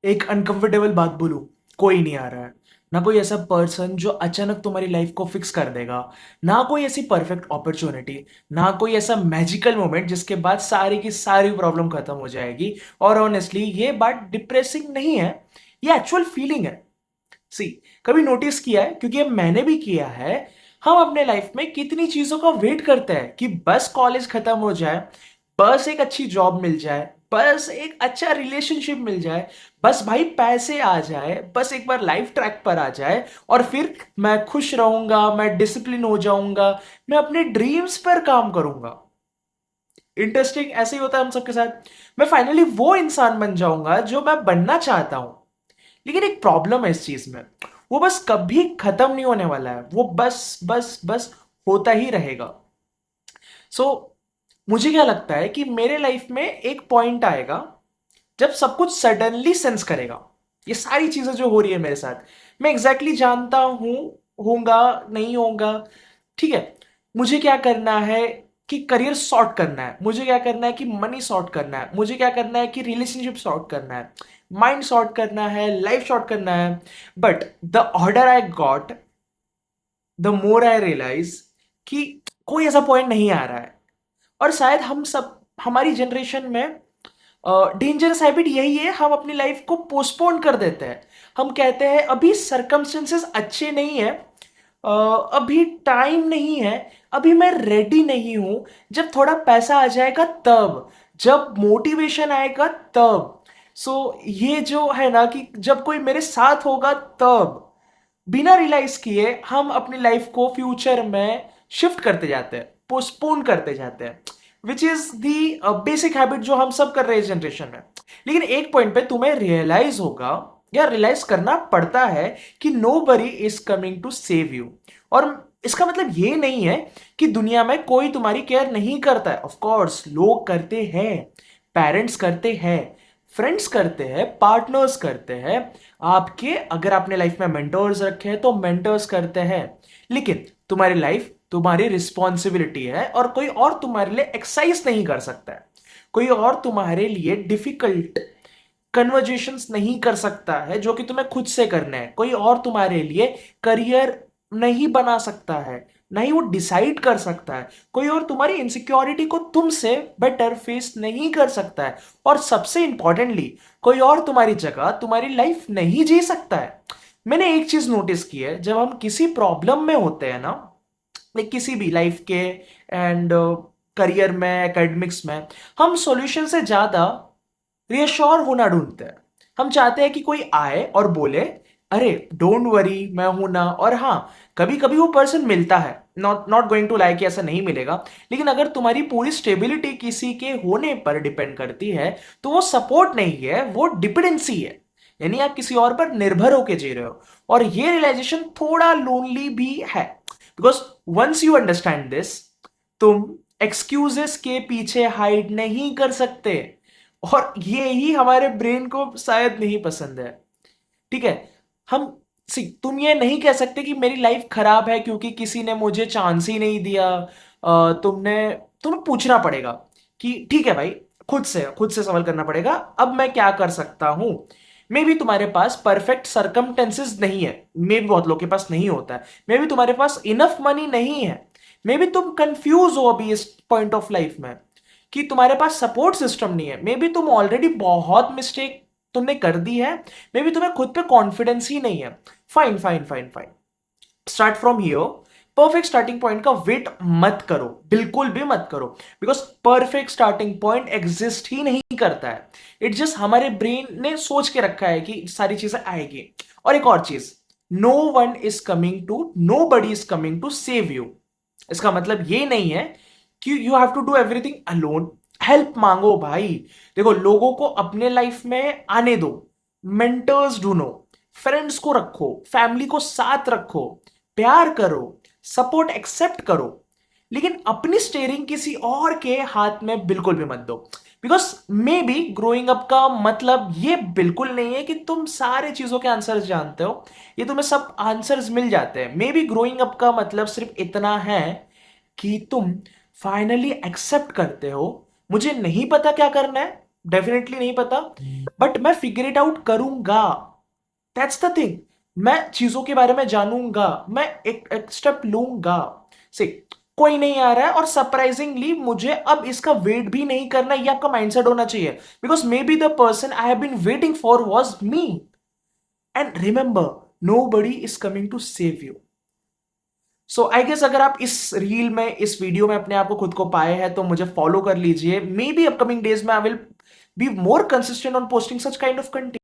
एक अनकंफर्टेबल बात बोलूं, कोई नहीं आ रहा है। ना कोई ऐसा पर्सन जो अचानक तुम्हारी लाइफ को फिक्स कर देगा, ना कोई ऐसी परफेक्ट अपॉर्चुनिटी, ना कोई ऐसा मैजिकल मोमेंट जिसके बाद सारी की सारी प्रॉब्लम खत्म हो जाएगी। और ऑनेस्टली ये बात डिप्रेसिंग नहीं है, ये एक्चुअल फीलिंग है। सी, कभी नोटिस किया है, क्योंकि अब मैंने भी किया है। हम अपने लाइफ में कितनी चीजों का वेट करते हैं कि बस कॉलेज खत्म हो जाए, बस एक अच्छी जॉब मिल जाए, बस एक अच्छा रिलेशनशिप मिल जाए, बस भाई पैसे आ जाए, बस एक बार लाइफ ट्रैक पर आ जाए, और फिर मैं खुश रहूंगा, मैं डिसिप्लिन हो जाऊंगा, मैं अपने ड्रीम्स पर काम करूंगा। इंटरेस्टिंग ऐसे ही होता है हम सबके साथ। मैं फाइनली वो इंसान बन जाऊंगा जो मैं बनना चाहता हूं। लेकिन एक प्रॉब्लम है इस चीज में, वो बस कभी खत्म नहीं होने वाला है, वो बस बस बस होता ही रहेगा। सो मुझे क्या लगता है कि मेरे लाइफ में एक पॉइंट आएगा जब सब कुछ सडनली सेंस करेगा। ये सारी चीजें जो हो रही है मेरे साथ, मैं एग्जैक्टली exactly जानता हूं, होगा नहीं होगा, ठीक है। मुझे क्या करना है कि करियर सॉर्ट करना है, मुझे क्या करना है कि मनी सॉर्ट करना है, मुझे क्या करना है कि रिलेशनशिप सॉर्ट करना है, माइंड सॉर्ट करना है, लाइफ सॉर्ट करना है। But the order I got, the more I realise कि कोई ऐसा पॉइंट नहीं आ रहा है। और शायद हम सब, हमारी जनरेशन में डेंजरस हैबिट यही है, हम अपनी लाइफ को पोस्टपोन कर देते हैं। हम कहते हैं अभी सरकमस्टेंसेस अच्छे नहीं है, अभी टाइम नहीं है, अभी मैं रेडी नहीं हूं, जब थोड़ा पैसा आ जाएगा तब, जब मोटिवेशन आएगा तब। सो ये जो है ना कि जब कोई मेरे साथ होगा तब, बिना रियलाइज किए हम अपनी लाइफ को फ्यूचर में शिफ्ट करते जाते हैं, पोस्टपोन करते जाते हैं, which is the basic habit जो हम सब कर रहे हैं जनरेशन में। लेकिन एक पॉइंट पे तुम्हें रियलाइज होगा, या रियलाइज करना पड़ता है, कि nobody is coming to save you. और इसका मतलब ये नहीं है कि दुनिया में कोई तुम्हारी केयर नहीं करता है। ऑफ कोर्स लोग करते हैं, पेरेंट्स करते हैं, फ्रेंड्स करते हैं, पार्टनर्स करते हैं, आपके अगर आपने लाइफ में मेंटर्स रखे हैं तो मेंटर्स करते हैं। लेकिन तुम्हारी लाइफ तुम्हारी रिस्पॉन्सिबिलिटी है, और कोई और तुम्हारे लिए एक्सरसाइज नहीं कर सकता है, कोई और तुम्हारे लिए डिफिकल्ट कन्वर्जेशंस नहीं कर सकता है जो कि तुम्हें खुद से करना है, कोई और तुम्हारे लिए करियर नहीं बना सकता है, नहीं वो डिसाइड कर सकता है, कोई और तुम्हारी इनसिक्योरिटी को तुमसे बेटर फेस नहीं कर सकता है, और सबसे इंपॉर्टेंटली कोई और तुम्हारी जगह तुम्हारी लाइफ नहीं जी सकता है। मैंने एक चीज नोटिस की है, जब हम किसी प्रॉब्लम में होते हैं ना, लाइक किसी भी लाइफ के एंड करियर में, एकेडमिक्स में, हम सॉल्यूशन से ज्यादा रियश्योर होना ढूंढते हैं। हम चाहते हैं कि कोई आए और बोले, अरे डोंट वरी मैं हूं ना। और हाँ, कभी कभी वो पर्सन मिलता है, not not going to like, ऐसा नहीं मिलेगा। लेकिन अगर तुम्हारी पूरी स्टेबिलिटी किसी के होने पर डिपेंड करती है, तो वो सपोर्ट नहीं है, वो डिपेंडेंसी है। यानी आप किसी और पर निर्भर होकर जी रहे हो। और ये रियलाइजेशन थोड़ा लोनली भी है, because once you understand this, तुम एक्सक्यूजेस के पीछे हाइड नहीं कर सकते। और ये ही हमारे ब्रेन को शायद नहीं पसंद है, ठीक है। हम, सी, तुम ये नहीं कह सकते कि मेरी लाइफ खराब है क्योंकि किसी ने मुझे चांस ही नहीं दिया। तुमने, तुम्हें पूछना पड़ेगा कि ठीक है भाई, खुद से सवाल करना पड़ेगा, अब मैं क्या कर सकता हूं। मे भी तुम्हारे पास परफेक्ट सरकमटेंसेस नहीं है, मे भी बहुत लोग के पास नहीं होता है, मे भी तुम्हारे पास इनफ मनी नहीं है, मे भी तुम कंफ्यूज हो अभी इस पॉइंट ऑफ लाइफ में कि तुम्हारे पास सपोर्ट सिस्टम नहीं है, मे बी तुम ऑलरेडी बहुत मिस्टेक तुमने कर दी है, मे बी तुम्हें खुद पे कॉन्फिडेंस ही नहीं है। Fine fine fine fine, start from here. Perfect starting point का वेट मत करो, बिल्कुल भी मत करो, because perfect starting point exist ही नहीं करता है। इट जस्ट हमारे ब्रेन ने सोच के रखा है कि सारी चीजें आएगी। और एक और चीज, no one is coming to, nobody is coming to save you. इसका मतलब ये नहीं है कि you have to do everything alone. Help मांगो भाई। देखो, लोगों को अपने लाइफ में आने दो, मेंटर्स ढूंढो, फ्रेंड्स को रखो, फैमिली को साथ रखो, प्यार करो, सपोर्ट एक्सेप्ट करो। लेकिन अपनी स्टेयरिंग किसी और के हाथ में बिल्कुल भी मत दो। Because may be growing up का मतलब ये बिल्कुल नहीं है कि तुम सारे चीजों के आंसर्स जानते हो, ये तुम्हें सब आंसर्स मिल जाते हैं। मे बी ग्रोइंग अप का मतलब सिर्फ इतना है कि तुम फाइनली एक्सेप्ट करते हो, मुझे नहीं पता क्या करना है, डेफिनेटली नहीं पता, बट मैं फिगर इट आउट करूंगा। That's the thing. मैं चीजों के बारे में जानूंगा, मैं एक स्टेप लूंगा। से कोई नहीं आ रहा है, और सरप्राइजिंगली मुझे अब इसका वेट भी नहीं करना, ये आपका माइंडसेट होना चाहिए, because maybe the person I have been waiting for was me. And remember, nobody is coming to save you. So I guess अगर आप इस रील में, इस वीडियो में अपने आप को खुद को पाए हैं, तो मुझे फॉलो कर लीजिए। मे बी अपकमिंग डेज में I will be more consistent on posting such kind of content.